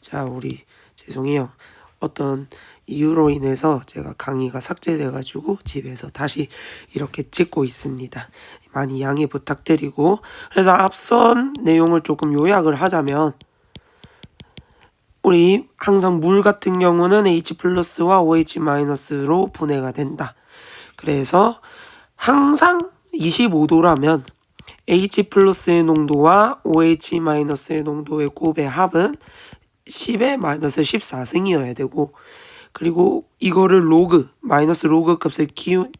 자, 우리 죄송해요. 어떤 이유로 인해서 제가 강의가 삭제돼가지고 집에서 다시 이렇게 찍고 있습니다. 많이 양해 부탁드리고, 그래서 앞선 내용을 조금 요약을 하자면, 우리 항상 물 같은 경우는 H 플러스와 OH 마이너스로 분해가 된다. 그래서 항상 25도라면 H 플러스의 농도와 OH 마이너스의 농도의 곱의 합은 10의 마이너스 14승이어야 되고, 그리고 이거를 마이너스 로그 값을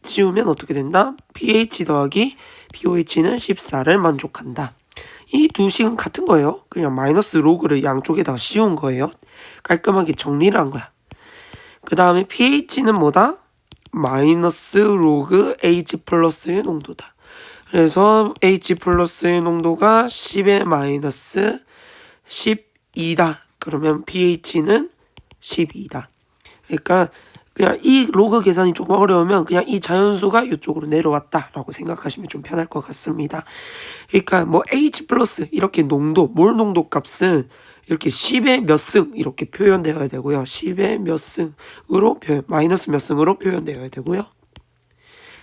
치우면 어떻게 된다? pH 더하기 pOH는 14를 만족한다. 이 두 식은 같은 거예요. 그냥 마이너스 로그를 양쪽에다 씌운 거예요. 깔끔하게 정리를 한 거야. 그 다음에 pH는 뭐다? 마이너스 로그 H 플러스의 농도다. 그래서 H 플러스의 농도가 10의 마이너스 12다. 그러면 pH는 12다. 그러니까 그냥 이 로그 계산이 조금 어려우면 그냥 이 자연수가 이쪽으로 내려왔다라고 생각하시면 좀 편할 것 같습니다. 그러니까 뭐 H 플러스 이렇게 몰 농도 값은 이렇게 10의 몇 승 이렇게 표현되어야 되고요. 10의 몇 승으로 마이너스 몇 승으로 표현되어야 되고요.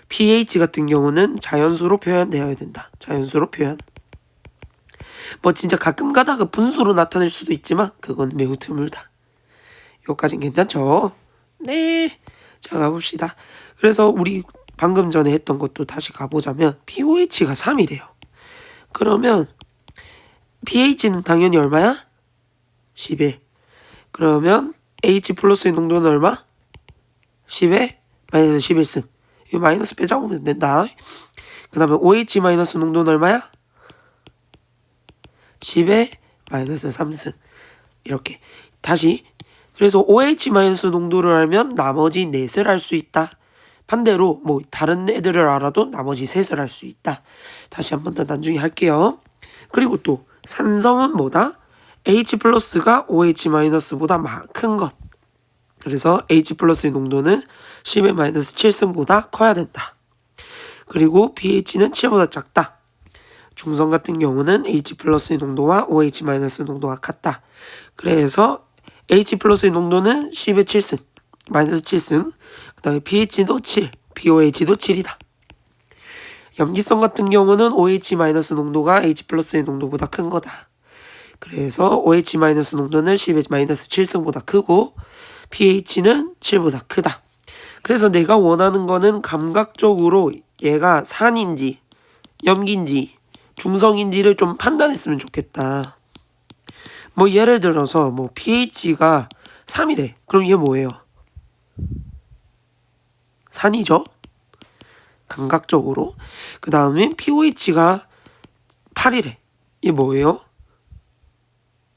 pH 같은 경우는 자연수로 표현되어야 된다. 자연수로 표현. 뭐 진짜 가끔 가다가 분수로 나타낼 수도 있지만 그건 매우 드물다. 여기까지는 괜찮죠? 네. 자, 가봅시다. 그래서 우리 방금 전에 했던 것도 다시 가보자면 pOH가 3이래요. 그러면 pH는 당연히 얼마야? 11. 그러면 H 플러스의 농도는 얼마? 10에 마이너스 11승. 이 마이너스 빼자고면 된다. 그 다음에 OH 마이너스 농도는 얼마야? 10에 마이너스 3승. 이렇게 다시. 그래서 OH 마이너스 농도를 알면 나머지 넷을 알 수 있다. 반대로 뭐 다른 애들을 알아도 나머지 셋을 알 수 있다. 다시 한 번 더 나중에 할게요. 그리고 또 산성은 뭐다? H 플러스가 OH 마이너스보다 큰 것. 그래서 H 플러스의 농도는 10의 마이너스 7승보다 커야 된다. 그리고 pH는 7보다 작다. 중성 같은 경우는 H 플러스의 농도와 OH 마이너스 농도가 같다. 그래서 H 플러스의 농도는 10의 7승, 마이너스 7승. 그 다음에 pH도 7, pOH도 7이다. 염기성 같은 경우는 OH 마이너스 농도가 H 플러스의 농도보다 큰 거다. 그래서 OH 마이너스 농도는 10의 마이너스 7승보다 크고 pH는 7보다 크다. 그래서 내가 원하는 거는 감각적으로 얘가 산인지 염기인지 중성인지를 좀 판단했으면 좋겠다. 뭐 예를 들어서 뭐 pH가 3이래. 그럼 얘 뭐예요? 산이죠? 감각적으로. 그 다음에 pOH가 8이래. 얘 뭐예요?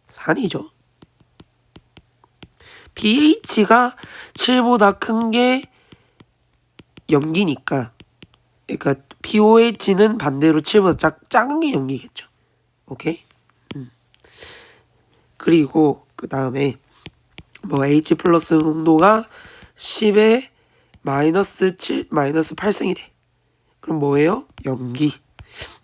산이죠. pH가 7보다 큰 게 염기니까, 그러니까 pOH는 반대로 7보다 작은 게 염기겠죠. 오케이? 그리고 그 다음에 뭐 H 플러스 농도가 10에 마이너스 7, 마이너스 8승이래. 그럼 뭐예요? 염기.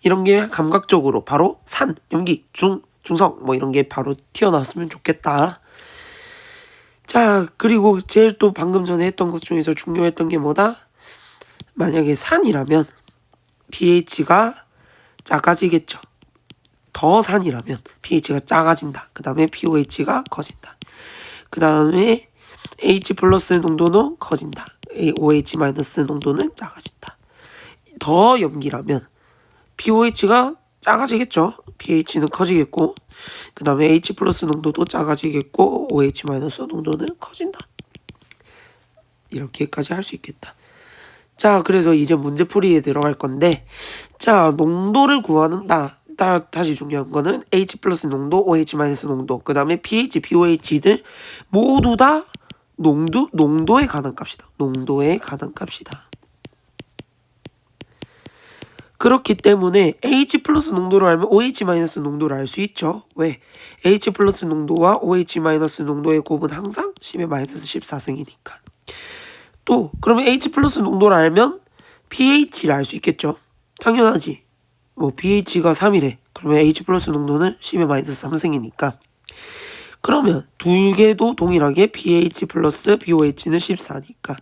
이런 게 감각적으로 바로 산, 염기, 중성 뭐 이런 게 바로 튀어나왔으면 좋겠다. 자, 그리고 제일 또 방금 전에 했던 것 중에서 중요했던 게 뭐다? 만약에 산이라면 pH가 작아지겠죠. 더 산이라면 pH가 작아진다. 그 다음에 pOH가 커진다. 그 다음에 H 플러스 농도는 커진다. OH 마이너스 농도는 작아진다. 더 염기라면 pOH가 작아지겠죠. pH는 커지겠고, 그 다음에 H 플러스 농도도 작아지겠고, OH 마이너스 농도는 커진다. 이렇게까지 할 수 있겠다. 자, 그래서 이제 문제풀이에 들어갈 건데, 자, 농도를 구하는다. 다시 중요한 거는 H 플러스 농도, OH 마이너스 농도, 그 다음에 pH, pOH들 모두 다 농도에 관한 값이다. 농도에 관한 값이다. 그렇기 때문에 H 플러스 농도를 알면 OH 마이너스 농도를 알 수 있죠. 왜? H 플러스 농도와 OH 마이너스 농도의 곱은 항상 10의 마이너스 14승이니까. 또 그러면 H 플러스 농도를 알면 pH를 알 수 있겠죠. 당연하지. 뭐 pH가 3이래. 그러면 H 플러스 농도는 10의 마이너스 3승이니까. 그러면 두 개도 동일하게 pH 플러스 BOH는 14니까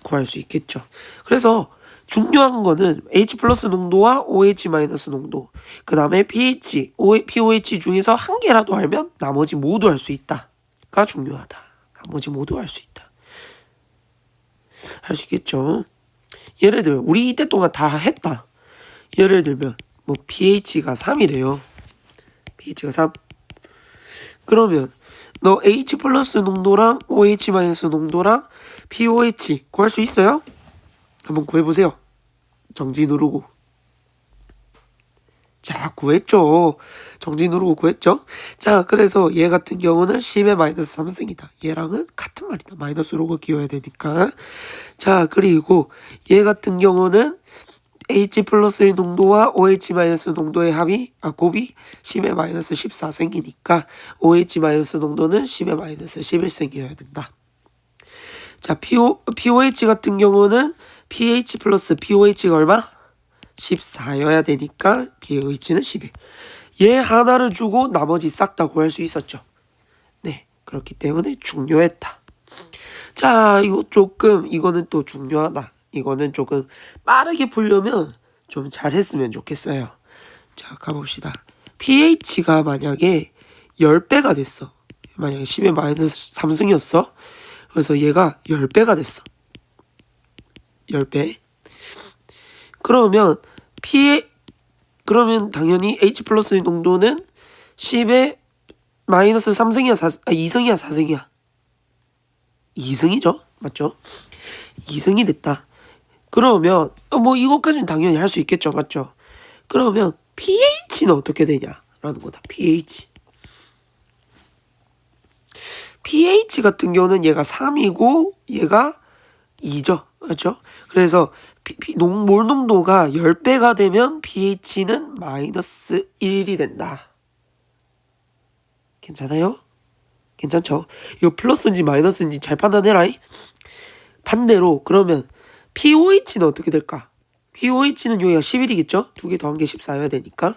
구할 수 있겠죠. 그래서 중요한 거는 H 플러스 농도와 OH 마이너스 농도, 그 다음에 pH, POH 중에서 한 개라도 알면 나머지 모두 할 수 있다가 중요하다. 나머지 모두 할 수 있다. 할 수 있겠죠. 예를 들면 우리 이때 동안 다 했다. 예를 들면 뭐 pH가 3이래요. pH가 3. 그러면 너 H 플러스 농도랑 OH 마이너스 농도랑 POH 구할 수 있어요? 한번 구해보세요. 정지 누르고. 자, 구했죠. 정지 누르고 구했죠. 자, 그래서 얘 같은 경우는 10의 마이너스 3승이다. 얘랑은 같은 말이다. 마이너스 로그 끼워야 되니까. 자, 그리고 얘 같은 경우는 H 플러스의 농도와 OH 마이너스 농도의 곱이 10의 마이너스 14승이니까 OH 마이너스 농도는 10의 마이너스 11승이어야 된다. 자, POH 같은 경우는 pH 플러스 POH가 얼마? 14여야 되니까 POH는 11. 얘 하나를 주고 나머지 싹 다 구할 수 있었죠. 네, 그렇기 때문에 중요했다. 자, 이거는 또 중요하다. 이거는 조금 빠르게 풀려면 좀 잘했으면 좋겠어요. 자, 가봅시다. pH가 만약에 10배가 됐어. 만약에 10의 마이너스 3승이었어. 그래서 얘가 10배가 됐어. 10배. 그러면 그러면 당연히 H 플러스의 농도는 10의 마이너스 3승이야, 2승이야, 4승이야. 2승이죠? 맞죠? 2승이 됐다. 그러면 뭐 이것까지는 당연히 할 수 있겠죠. 맞죠? 그러면 pH는 어떻게 되냐라는 거다. pH 같은 경우는 얘가 3이고 얘가 2죠. 맞죠? 그래서 몰 농도가 10배가 되면 pH는 마이너스 1이 된다. 괜찮아요? 괜찮죠? 이거 플러스인지 마이너스인지 잘 판단해라. 반대로 그러면 POH는 어떻게 될까? POH는 여기가 11이겠죠? 두 개 더한 게 14여야 되니까.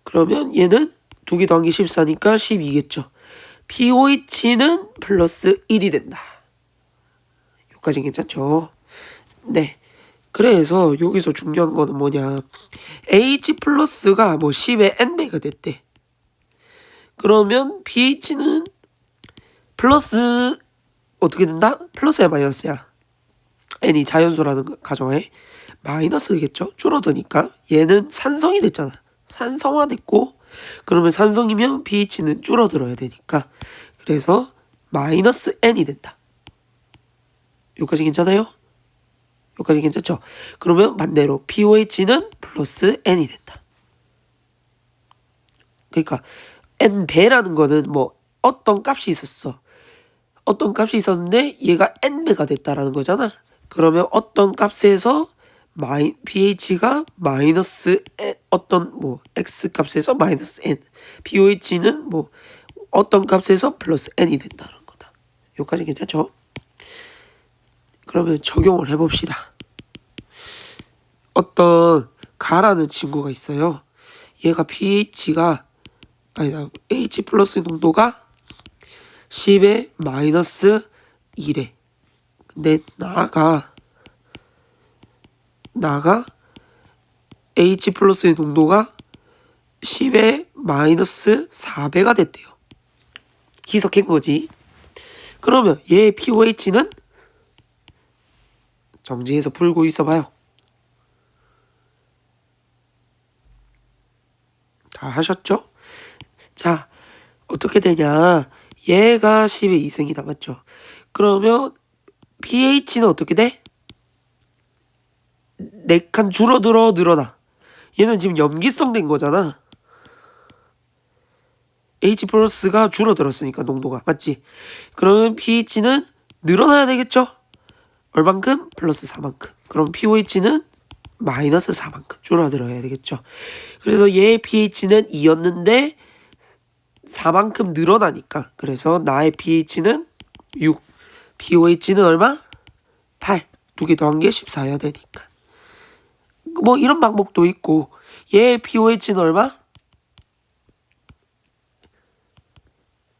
그러면 얘는 두 개 더한 게 14니까 12겠죠. POH는 플러스 1이 된다. 여기까지 괜찮죠? 네. 그래서 여기서 중요한 거는 뭐냐. H 플러스가 뭐 10의 N배가 됐대. 그러면 pH는 플러스 어떻게 된다? 플러스야 마이너스야? N이 자연수라는 거 가정하에 마이너스겠죠? 줄어드니까 얘는 산성이 됐잖아. 산성화됐고 그러면 산성이면 pH는 줄어들어야 되니까 그래서 마이너스 N이 된다. 여기까지 괜찮아요? 여기까지 괜찮죠? 그러면 반대로 POH는 플러스 N이 된다. 그러니까 N배라는 거는 뭐 어떤 값이 있었어. 어떤 값이 있었는데 얘가 N배가 됐다라는 거잖아. 그러면 어떤 값에서 pH가 마이너스 N, 어떤 뭐 X 값에서 마이너스 N, POH는 뭐 어떤 값에서 플러스 N이 된다는 거다. 여기까지 괜찮죠? 그러면 적용을 해봅시다. 어떤 가라는 친구가 있어요. 얘가 H 플러스 농도가 10의 마이너스 1에 근데 나가 H 플러스의 농도가 10의 마이너스 4배가 됐대요. 희석한 거지. 그러면 얘의 POH는 정지해서 풀고 있어봐요. 다 하셨죠? 자, 어떻게 되냐. 얘가 10의 2승이다. 맞죠? 그러면 pH는 어떻게 돼? 4칸 줄어들어 늘어나. 얘는 지금 염기성 된 거잖아. H 플러스가 줄어들었으니까 농도가. 맞지? 그러면 pH는 늘어나야 되겠죠? 얼만큼? 플러스 4만큼. 그럼 POH는 마이너스 4만큼 줄어들어야 되겠죠. 그래서 얘의 pH는 2였는데 4만큼 늘어나니까. 그래서 나의 pH는 6. POH는 얼마? 8. 두 개 더한 게 14여야 되니까. 뭐 이런 방법도 있고 얘의 POH는 얼마?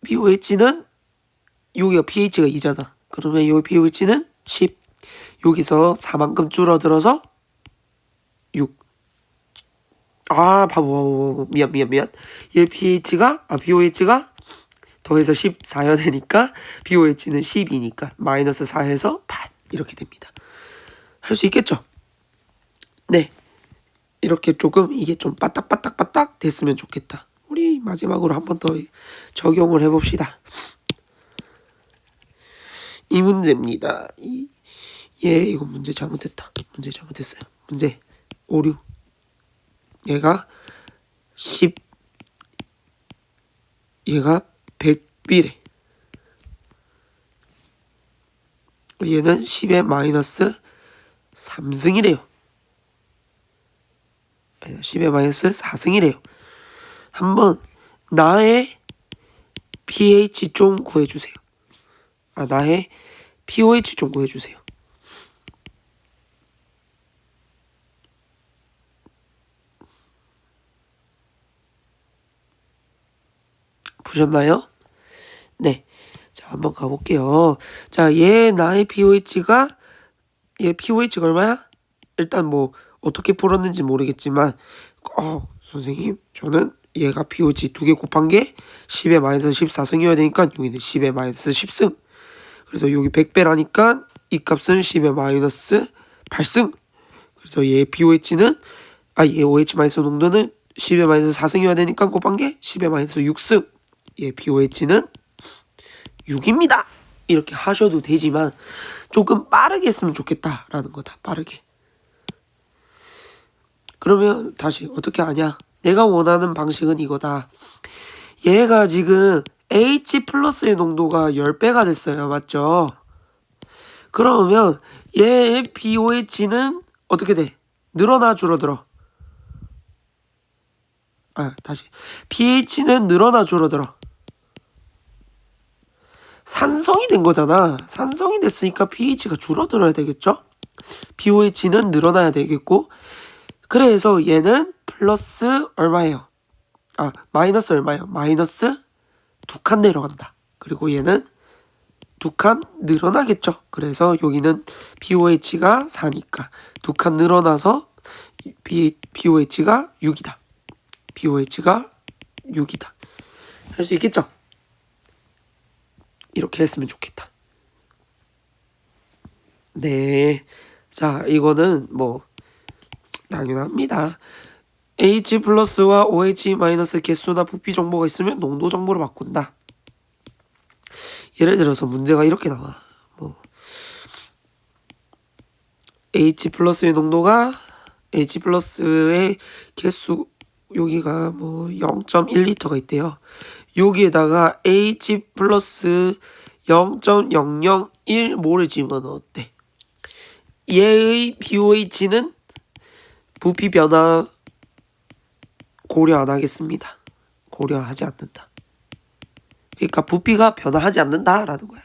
pOH는 여기가 pH가 2잖아. 그러면 여기 pOH는 10. 여기서 4만큼 줄어들어서 6. 아, 바보. 미안. 얘 pOH가 더해서 14야 되니까 pOH는 12니까 마이너스 4에서 8 이렇게 됩니다. 할 수 있겠죠? 네. 이렇게 조금 이게 좀 빠딱빠딱 됐으면 좋겠다. 우리 마지막으로 한 번 더 적용을 해봅시다. 이 문제입니다. 이거 문제 잘못했다. 문제 잘못했어요. 문제 5, 6. 얘가 10, 얘가 100B래. 얘는 10의 마이너스 3승이래요. 10의 마이너스 4승이래요. 한번 나의 pH 좀 구해주세요. 나의 pOH 좀 구해주세요. 보셨나요? 네. 자, 한번 가볼게요. 자, 나의 pOH가, 얘 pOH가 얼마야? 일단 뭐, 어떻게 풀었는지 모르겠지만, 선생님, 저는 얘가 pOH 2개 곱한 게 10의 마이너스 14승이어야 되니까, 여기는 10의 마이너스 10승. 그래서 여기 100배라니까, 이 값은 10의 마이너스 8승. 그래서 얘 pOH는, 얘 OH 마이너스 농도는 10의 마이너스 4승이어야 되니까 곱한 게 10의 마이너스 6승. 얘 pOH는 6입니다. 이렇게 하셔도 되지만 조금 빠르게 했으면 좋겠다라는 거다. 빠르게. 그러면 다시 어떻게 하냐? 내가 원하는 방식은 이거다. 얘가 지금 H 플러스의 농도가 10배가 됐어요. 맞죠? 그러면 얘의 pOH는 어떻게 돼? 늘어나 줄어들어? 다시. pH는 늘어나 줄어들어? 산성이 된 거잖아. 산성이 됐으니까 pH가 줄어들어야 되겠죠? pOH는 늘어나야 되겠고, 그래서 얘는 플러스 얼마예요? 마이너스 얼마예요? 마이너스 2칸 내려간다. 그리고 얘는 2칸 늘어나겠죠? 그래서 여기는 pOH가 4니까 2칸 늘어나서 pOH가 6이다. pOH가 6이다. 할 수 있겠죠? 이렇게 했으면 좋겠다. 네. 자, 이거는 뭐 당연합니다. H 플러스와 OH 마이너스 개수나 부피 정보가 있으면 농도 정보를 바꾼다. 예를 들어서 문제가 이렇게 나와. H 플러스의 농도가 H 플러스의 개수 여기가 0.1리터가 있대요. 여기에다가 H 플러스 0.001몰을 집어넣으면 어때? 얘의 pOH는 부피 변화 고려 안 하겠습니다. 고려하지 않는다. 그러니까 부피가 변화하지 않는다라는 거야.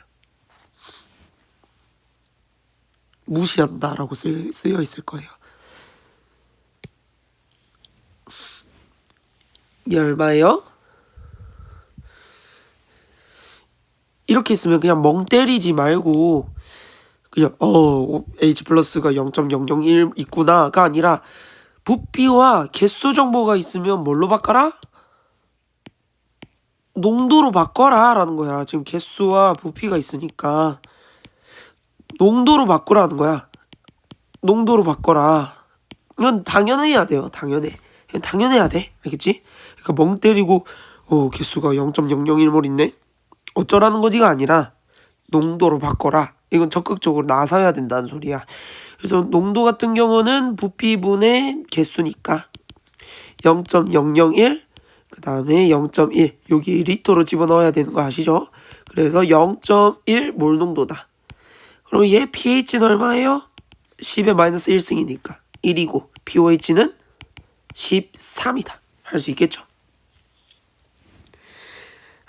무시한다라고 쓰여 있을 거예요. 이 얼마예요? 이렇게 있으면 그냥 멍 때리지 말고 그냥 H 플러스가 0.001 있구나가 아니라 부피와 개수 정보가 있으면 뭘로 바꿔라? 농도로 바꿔라 라는 거야. 지금 개수와 부피가 있으니까 농도로 바꾸라는 거야. 농도로 바꿔라. 이건 당연해야 돼요. 당연해야 돼. 알겠지? 그러니까 멍 때리고 개수가 0.001몰 있네. 어쩌라는 거지가 아니라 농도로 바꿔라. 이건 적극적으로 나서야 된다는 소리야. 그래서 농도 같은 경우는 부피분의 개수니까 0.001 그 다음에 0.1 여기 리터로 집어넣어야 되는 거 아시죠? 그래서 0.1몰 농도다. 그럼 얘 pH는 얼마예요? 10의 마이너스 1승이니까 1이고 pOH는 13이다. 할 수 있겠죠?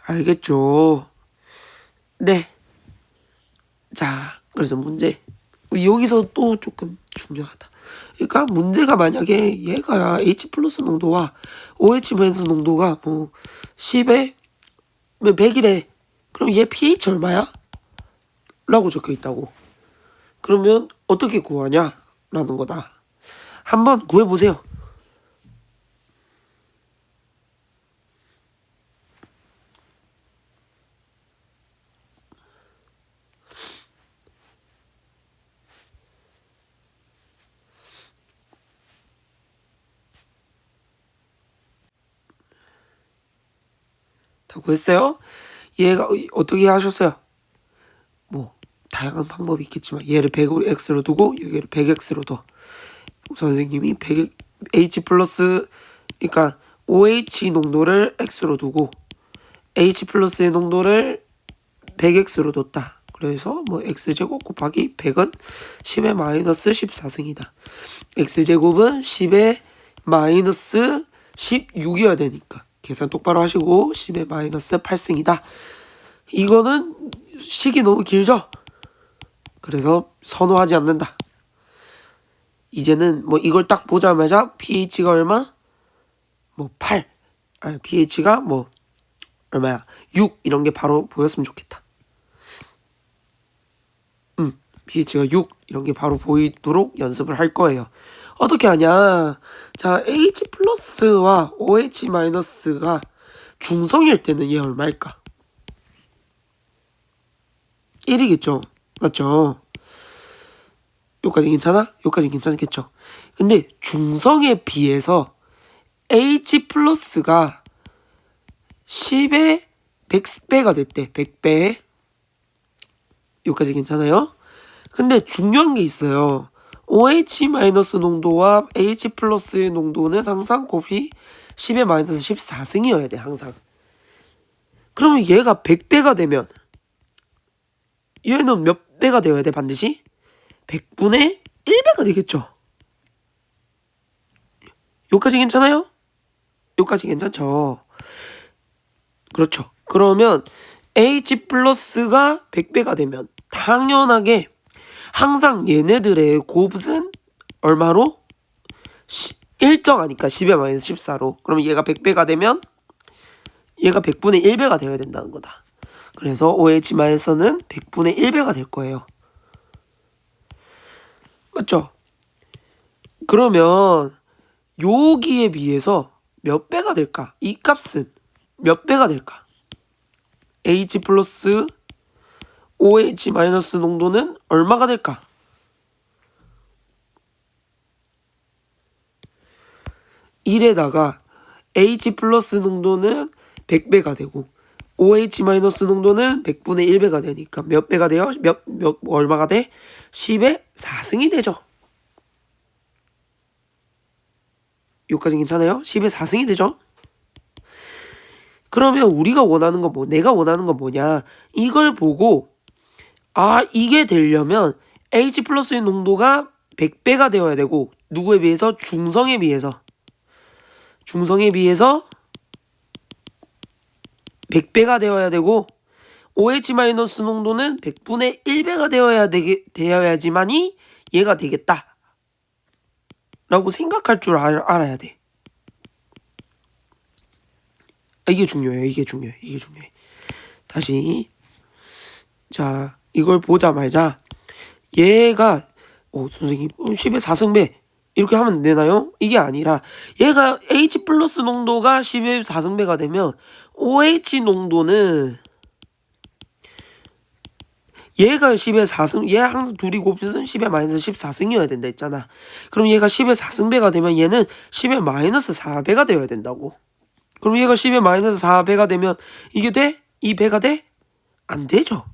알겠죠? 네. 자, 그래서 문제. 여기서 또 조금 중요하다. 그러니까 문제가 만약에 얘가 H 플러스 농도와 OH 마이너스 농도가 10의 100이래. 그럼 얘 pH 얼마야? 라고 적혀 있다고. 그러면 어떻게 구하냐? 라는 거다. 한번 구해보세요. 다 구했어요? 얘가 어떻게 하셨어요? 뭐 다양한 방법이 있겠지만 얘를 100x로 두고 여기를 100x로 둬. 선생님이 100 H 플러스 그러니까 OH 농도를 x로 두고 H 플러스의 농도를 100x로 뒀다. 그래서 뭐 x제곱 곱하기 100은 10의 마이너스 14승이다. x제곱은 10의 마이너스 16이어야 되니까 계산 똑바로 하시고 10의 마이너스 8승이다. 이거는 식이 너무 길죠? 그래서 선호하지 않는다. 이제는 뭐 이걸 딱 보자마자 pH가 얼마? 뭐 8. 아니 pH가 뭐 얼마야? 6 이런 게 바로 보였으면 좋겠다. pH가 6 이런 게 바로 보이도록 연습을 할 거예요. 어떻게 하냐? 자, H 플러스와 OH 마이너스가 중성일 때는 얘 얼마일까? 1이겠죠? 맞죠? 여기까지 괜찮아? 여기까지 괜찮겠죠? 근데 중성에 비해서 H 플러스가 10의 100배가 됐대. 100배. 여기까지 괜찮아요? 근데 중요한 게 있어요. OH 마이너스 농도와 H 플러스의 농도는 항상 곱이 10의 마이너스 14승이어야 돼. 항상. 그러면 얘가 100배가 되면 얘는 몇 배가 되어야 돼? 반드시? 100분의 1배가 되겠죠? 여기까지 괜찮아요? 여기까지 괜찮죠? 그렇죠. 그러면 H 플러스가 100배가 되면 당연하게 항상 얘네들의 곱은 얼마로? 일정하니까 10의 마이너스 14로. 그러면 얘가 100배가 되면 얘가 100분의 1배가 되어야 된다는 거다. 그래서 OH 마이너스는 100분의 1배가 될 거예요. 맞죠? 그러면 여기에 비해서 몇 배가 될까? 이 값은 몇 배가 될까? H 플러스 OH 마이너스 농도는 얼마가 될까? 이래다가 H 플러스 농도는 100배가 되고 OH 마이너스 농도는 100분의 1배가 되니까 몇 배가 돼요? 얼마가 돼? 10의 4승이 되죠. 여기까지 괜찮아요? 10의 4승이 되죠? 그러면 우리가 원하는 건 뭐, 내가 원하는 건 뭐냐? 이걸 보고 이게 되려면 H 플러스의 농도가 100배가 되어야 되고 누구에 비해서? 중성에 비해서 100배가 되어야 되고 OH 마이너스 농도는 100분의 1배가 되어야지만이 얘가 되겠다 라고 생각할 줄 알아야 돼. 이게 중요해요. 이게 중요해. 다시 자 이걸 보자마자 얘가 선생님 10의 4승배 이렇게 하면 되나요? 이게 아니라 얘가 H 플러스 농도가 10의 4승배가 되면 OH 농도는 얘가 10의 4승 얘 항상 둘이 곱짓은 10의 마이너스 14승이어야 된다 했잖아. 그럼 얘가 10의 4승배가 되면 얘는 10의 마이너스 4배가 되어야 된다고. 그럼 얘가 10의 마이너스 4배가 되면 이게 돼? 이 배가 돼? 안 되죠.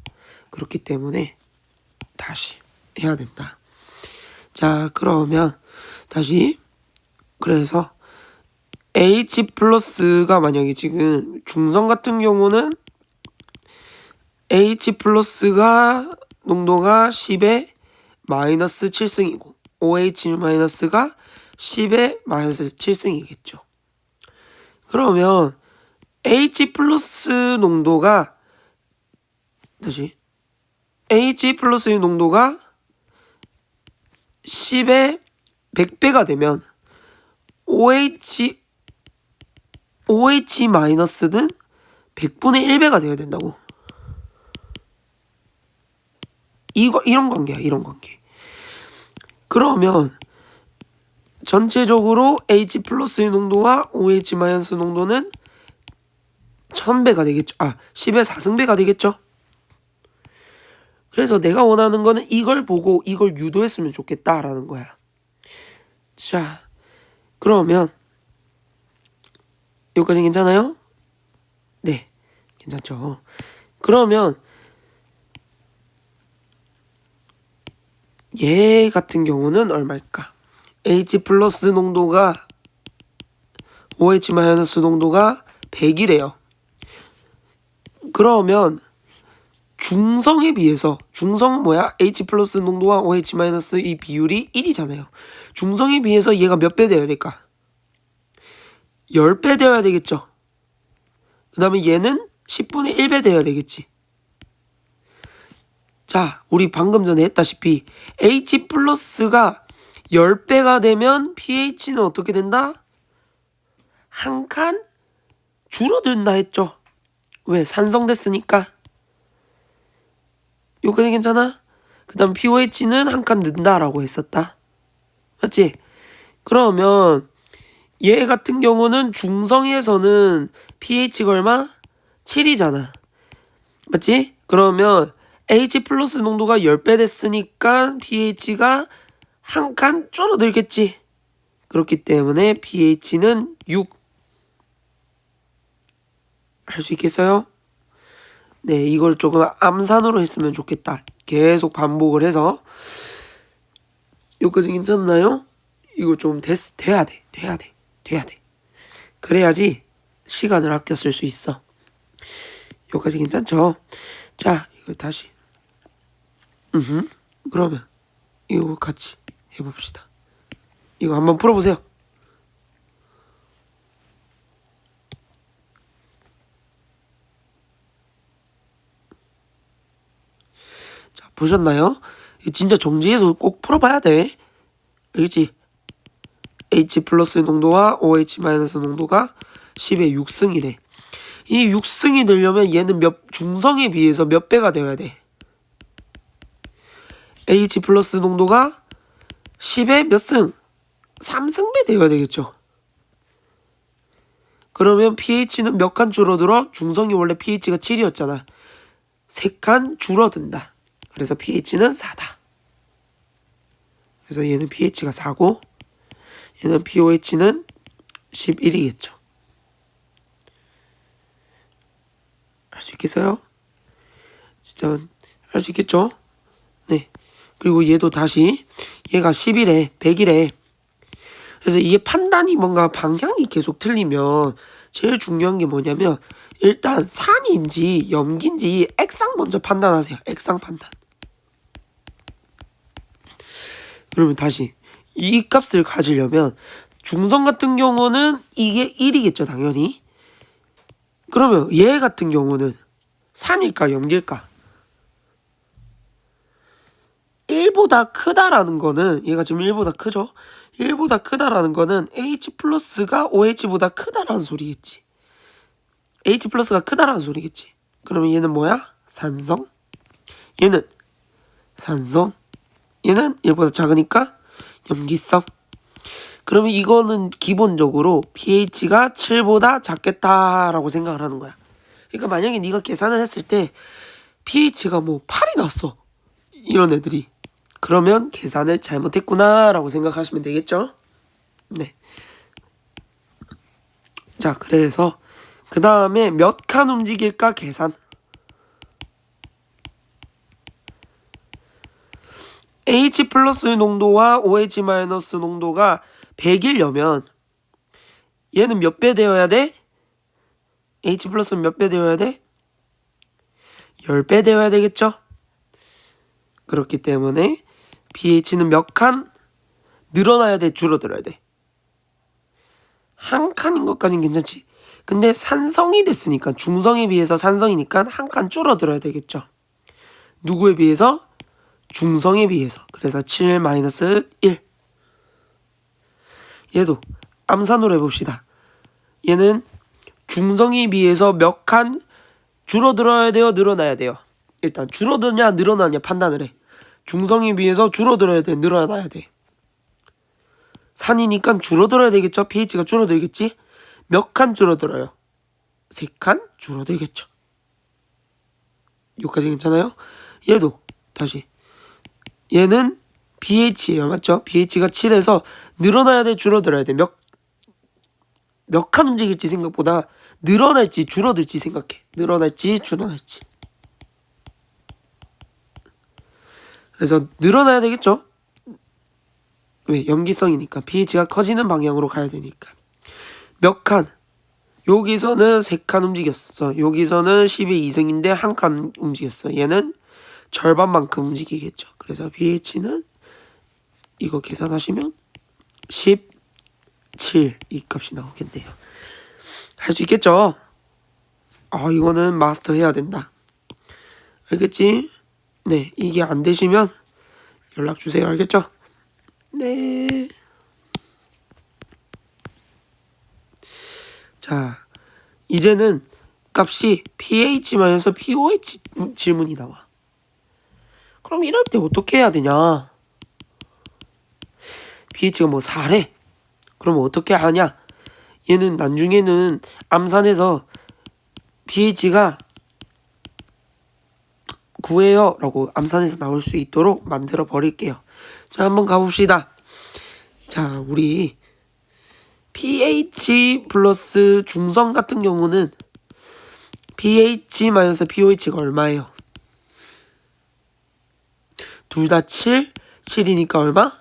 그렇기 때문에 다시 해야 된다. 자 그러면 다시 그래서 H 플러스가 만약에 지금 중성 같은 경우는 H 플러스가 농도가 10의 마이너스 7승이고 OH 마이너스가 10의 마이너스 7승이겠죠. 그러면 H 플러스 농도가 다시 H 플러스의 농도가 10의 100배가 되면 OH 마이너스는 100분의 1배가 되어야 된다고. 이런 관계야, 이런 관계. 그러면 전체적으로 H 플러스의 농도와 OH 마이너스 농도는 1000배가 되겠죠. 10의 4승배가 되겠죠. 그래서 내가 원하는 거는 이걸 보고 이걸 유도했으면 좋겠다라는 거야. 자, 그러면 여기까지 괜찮아요? 네, 괜찮죠. 그러면 얘 같은 경우는 얼마일까? H 플러스 농도가 OH 마이너스 농도가 100이래요. 그러면 중성에 비해서, 중성은 뭐야? H 플러스 농도와 OH 마이너스 이 비율이 1이잖아요. 중성에 비해서 얘가 몇 배 되어야 될까? 10배 되어야 되겠죠. 그 다음에 얘는 10분의 1배 되어야 되겠지. 자, 우리 방금 전에 했다시피 H 플러스가 10배가 되면 pH는 어떻게 된다? 한 칸 줄어든다 했죠. 왜? 산성됐으니까. 여기까지 괜찮아? 그 다음 pOH는 한 칸 는다라고 했었다. 맞지? 그러면 얘 같은 경우는 중성에서는 pH가 얼마? 7이잖아. 맞지? 그러면 H 플러스 농도가 10배 됐으니까 pH가 한 칸 줄어들겠지. 그렇기 때문에 pH는 6. 할 수 있겠어요? 네, 이걸 조금 암산으로 했으면 좋겠다. 계속 반복을 해서. 여기까지 괜찮나요? 이거 좀 돼야 돼. 그래야지 시간을 아껴 쓸 수 있어. 여기까지 괜찮죠? 자, 이거 다시. 그러면 이거 같이 해봅시다. 이거 한번 풀어보세요. 자, 보셨나요? 진짜 정지해서 꼭 풀어봐야 돼. 알겠지? H 플러스 농도와 OH 마이너스 농도가 10의 6승이래. 이 6승이 되려면 얘는 중성에 비해서 몇 배가 되어야 돼? H 플러스 농도가 10의 몇 승? 3승배 되어야 되겠죠. 그러면 pH는 몇 칸 줄어들어? 중성이 원래 pH가 7이었잖아. 3칸 줄어든다. 그래서 pH는 4다. 그래서 얘는 pH가 4고 얘는 pOH는 11이겠죠. 할 수 있겠어요? 진짜 할 수 있겠죠? 네. 그리고 얘도 다시 얘가 10이래 100이래. 그래서 이게 판단이 뭔가 방향이 계속 틀리면 제일 중요한 게 뭐냐면 일단 산인지 염기인지 액상 먼저 판단하세요. 액상 판단. 그러면 다시 이 값을 가지려면 중성 같은 경우는 이게 1이겠죠 당연히. 그러면 얘 같은 경우는 산일까 염기일까? 1보다 크다라는 거는 얘가 지금 1보다 크죠? 1보다 크다라는 거는 H 플러스가 OH보다 크다라는 소리겠지. H 플러스가 크다라는 소리겠지. 그러면 얘는 뭐야? 산성. 얘는 산성. 얘는 1보다 작으니까 염기성. 그러면 이거는 기본적으로 pH가 7보다 작겠다라고 생각을 하는 거야. 그러니까 만약에 네가 계산을 했을 때 pH가 뭐 8이 났어. 이런 애들이. 그러면 계산을 잘못했구나 라고 생각하시면 되겠죠? 네. 자, 그래서 그 다음에 몇 칸 움직일까 계산. H 플러스 농도와 OH 마이너스 농도가 100이려면 얘는 몇 배 되어야 돼? H 플러스는 몇 배 되어야 돼? 10배 되어야 되겠죠? 그렇기 때문에 pH는 몇 칸 늘어나야 돼? 줄어들어야 돼? 한 칸인 것까진 괜찮지. 근데 산성이 됐으니까 중성에 비해서 산성이니까 한 칸 줄어들어야 되겠죠. 누구에 비해서? 중성에 비해서. 그래서 7-1. 얘도 암산으로 해봅시다. 얘는 중성에 비해서 몇 칸 줄어들어야 돼요, 늘어나야 돼요? 일단 줄어드냐 늘어나냐 판단을 해. 중성에 비해서 줄어들어야 돼, 늘어나야 돼? 산이니까 줄어들어야 되겠죠? pH가 줄어들겠지? 몇 칸 줄어들어요? 3칸 줄어들겠죠. 여기까지 괜찮아요? 얘도 다시 얘는 pH예요, 맞죠? pH가 7에서 늘어나야 돼, 줄어들어야 돼? 몇 칸 움직일지 생각보다 늘어날지 줄어들지 생각해. 늘어날지 줄어날지. 그래서 늘어나야 되겠죠? 왜? 염기성이니까. pH가 커지는 방향으로 가야 되니까. 몇 칸? 여기서는 3칸 움직였어. 여기서는 10의 2승인데 1칸 움직였어. 얘는 절반만큼 움직이겠죠. 그래서 pH는 이거 계산하시면 17 이 값이 나오겠네요. 할 수 있겠죠? 이거는 마스터 해야 된다. 알겠지? 네, 이게 안 되시면 연락 주세요. 알겠죠? 네. 자, 이제는 값이 pH-pOH 질문이 나와. 그럼 이럴 때 어떻게 해야 되냐? pH가 뭐 4래? 그러면 어떻게 하냐? 얘는 나중에는 암산해서 pH가 9예요 라고 암산해서 나올 수 있도록 만들어 버릴게요. 자, 한번 가봅시다. 자, 우리 pH 플러스 중성 같은 경우는 pH 마이너스 pOH가 얼마예요? 둘 다 7, 7이니까 얼마?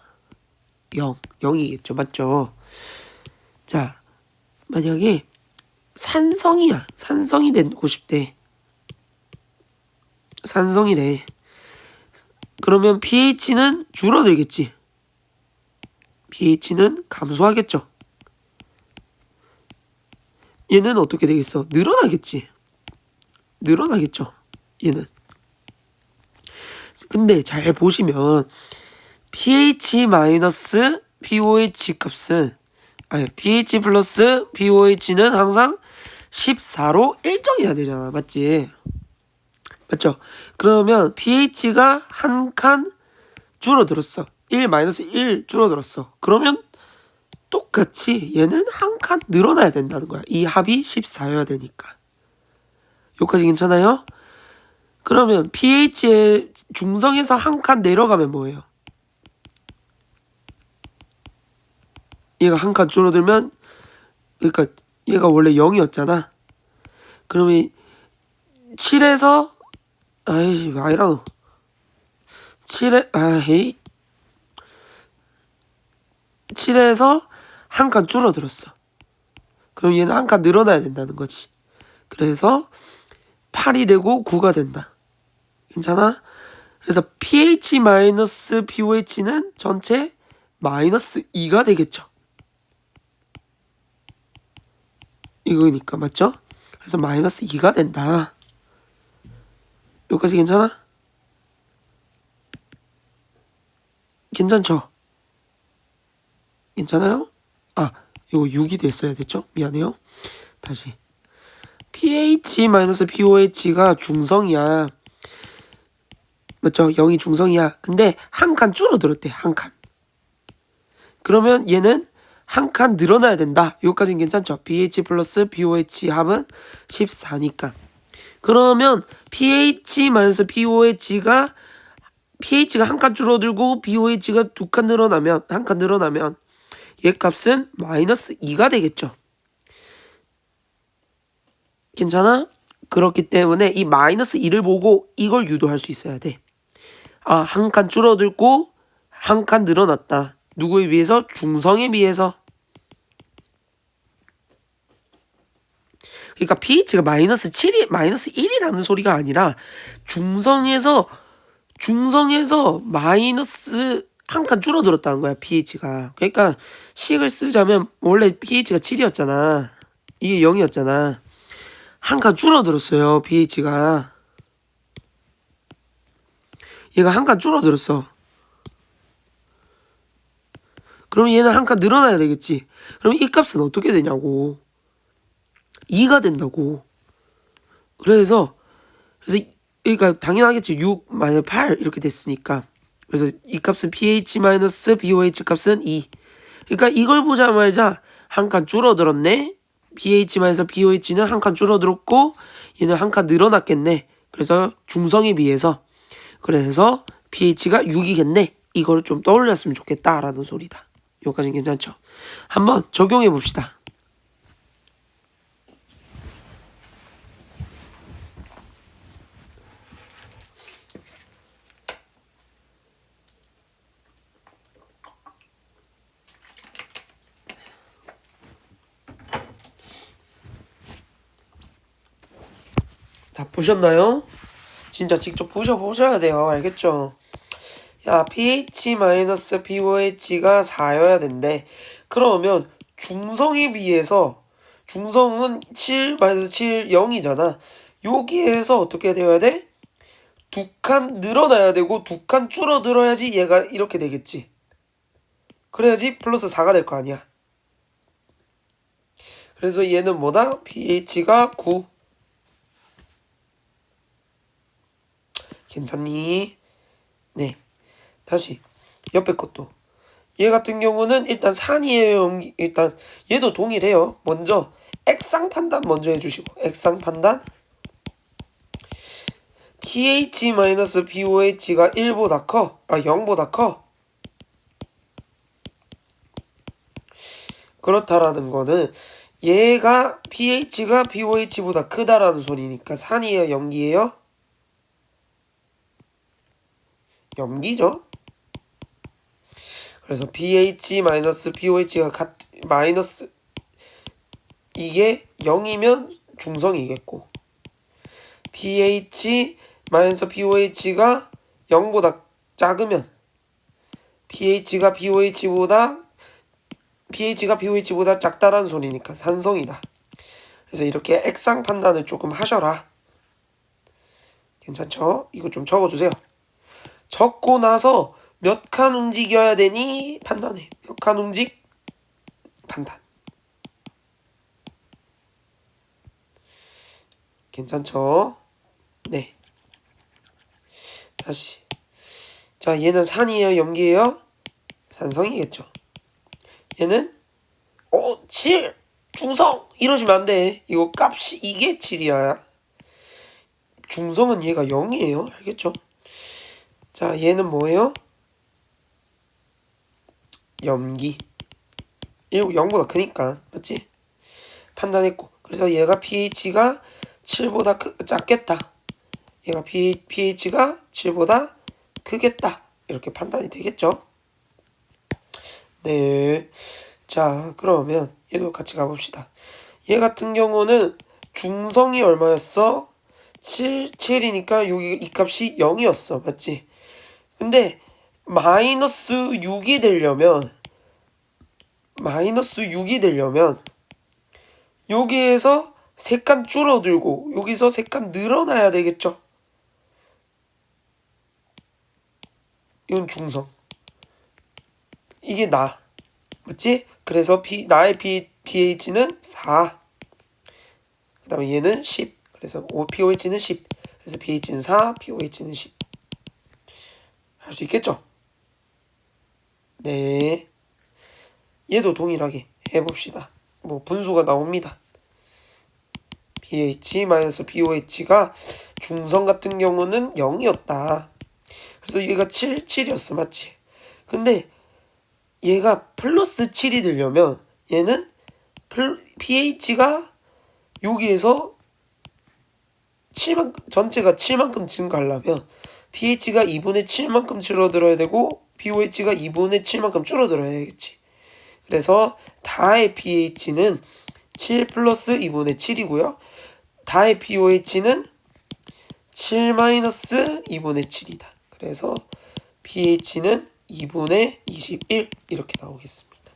0, 0이겠죠. 맞죠? 자, 만약에 산성이야. 산성이 되고 싶대. 산성이래. 그러면 pH는 줄어들겠지. pH는 감소하겠죠. 얘는 어떻게 되겠어? 늘어나겠지. 늘어나겠죠. 얘는. 근데 잘 보시면 pH 마이너스 pOH 값은 pH 플러스 pOH는 항상 14로 일정해야 되잖아. 맞지? 맞죠? 그러면 pH가 한 칸 줄어들었어. 1 마이너스 1 줄어들었어. 그러면 똑같이 얘는 한 칸 늘어나야 된다는 거야. 이 합이 14여야 되니까. 여기까지 괜찮아요? 그러면 pH의 중성에서 한 칸 내려가면 뭐예요? 얘가 한 칸 줄어들면, 그러니까 얘가 원래 0이었잖아. 그러면 7에서 아이 왜 이러노? 7에 7에서 한 칸 줄어들었어. 그럼 얘는 한 칸 늘어나야 된다는 거지. 그래서 8이 되고 9가 된다. 괜찮아? 그래서 pH-pOH는 전체 마이너스 2가 되겠죠. 이거니까 맞죠? 그래서 마이너스 2가 된다. 여기까지 괜찮아? 괜찮죠? 괜찮아요? 이거 6이 됐어야 됐죠? 미안해요. 다시. pH-pOH가 중성이야. 맞죠? 0이 중성이야. 근데 한 칸 줄어들었대. 한 칸. 그러면 얘는 한 칸 늘어나야 된다. 여기까지는 괜찮죠? pH 플러스 pOH 합은 14니까. 그러면 pH-pOH가 한 칸 줄어들고 pOH가 2칸 늘어나면, 한 칸 늘어나면 얘 값은 마이너스 2가 되겠죠. 괜찮아? 그렇기 때문에 이 마이너스 2를 보고 이걸 유도할 수 있어야 돼. 한 칸 줄어들고 한 칸 늘어났다. 누구에 비해서? 중성에 비해서. 그러니까 pH가 마이너스 1이라는 소리가 아니라 중성에서 마이너스 한 칸 줄어들었다는 거야, pH가. 그러니까 식을 쓰자면 원래 pH가 7이었잖아. 이게 0이었잖아. 한 칸 줄어들었어요, pH가. 얘가 한 칸 줄어들었어. 그럼 얘는 한 칸 늘어나야 되겠지. 그럼 이 값은 어떻게 되냐고. 2가 된다고. 그래서 그러니까 당연하겠지. 6 마이너스 8 이렇게 됐으니까. 그래서 이 값은 pH 마이너스 BOH 값은 2. 그러니까 이걸 보자마자 한 칸 줄어들었네. pH 마이너스 BOH는 한 칸 줄어들었고 얘는 한 칸 늘어났겠네. 그래서 중성에 비해서 그래서 pH가 6이겠네. 이거를 좀 떠올렸으면 좋겠다라는 소리다. 여기까지는 괜찮죠? 한번 적용해 봅시다. 다 보셨나요? 진짜 직접 보셔야 돼요. 알겠죠? 야, pH-BOH가 4여야 된대. 그러면 중성에 비해서 중성은 7-7 0이잖아. 여기에서 어떻게 되어야 돼? 2칸 늘어나야 되고 2칸 줄어들어야지 얘가 이렇게 되겠지. 그래야지 플러스 4가 될 거 아니야. 그래서 얘는 뭐다? pH가 9. 괜찮니? 네. 다시 옆에 것도. 얘 같은 경우는 일단 산이에요. 일단 얘도 동일해요. 먼저 액상 판단 먼저 해주시고 액상 판단 pH-BOH가 1보다 커. 0보다 커. 그렇다라는 거는 얘가 pH가 BOH보다 크다라는 소리니까 산이에요, 염기예요? 염기죠? 그래서 pH-BOH가 마이너스 이게 0이면 중성이겠고 pH-BOH가 0보다 작으면 pH가 BOH보다 작다라는 소리니까 산성이다. 그래서 이렇게 액상 판단을 조금 하셔라. 괜찮죠? 이거 좀 적어주세요. 적고 나서 몇 칸 움직여야 되니 판단해. 몇 칸 판단. 괜찮죠? 네. 다시. 자, 얘는 산이에요, 염기예요? 산성이겠죠. 얘는 7 중성 이러시면 안 돼. 이거 값이 이게 7이야. 중성은 얘가 0이에요. 알겠죠? 자, 얘는 뭐예요? 염기. 0보다 크니까. 맞지? 판단했고. 그래서 얘가 pH가 7보다 작겠다. 얘가 pH가 7보다 크겠다. 이렇게 판단이 되겠죠? 네. 자, 그러면 얘도 같이 가봅시다. 얘 같은 경우는 중성이 얼마였어? 7이니까 여기 이 값이 0이었어. 맞지? 근데 마이너스 6이 되려면 여기에서 3칸 줄어들고 여기서 3칸 늘어나야 되겠죠? 이건 중성. 이게 나. 맞지? 그래서 나의 pH는 4. 그 다음에 얘는 10. 그래서 pOH는 10. 그래서 pH는 4, pOH는 10. 할 수 있겠죠? 네. 얘도 동일하게 해봅시다. 뭐 분수가 나옵니다. pH-BOH가 중성 같은 경우는 0이었다. 그래서 얘가 7이었어. 맞지? 근데 얘가 플러스 7이 되려면 얘는 pH가 여기에서 전체가 7만큼 증가하려면 pH가 2분의 7만큼 줄어들어야 되고 BOH가 2분의 7만큼 줄어들어야겠지. 그래서 다의 pH는 7 플러스 2분의 7이고요. 다의 BOH는 7 마이너스 2분의 7이다. 그래서 pH는 2분의 21 이렇게 나오겠습니다.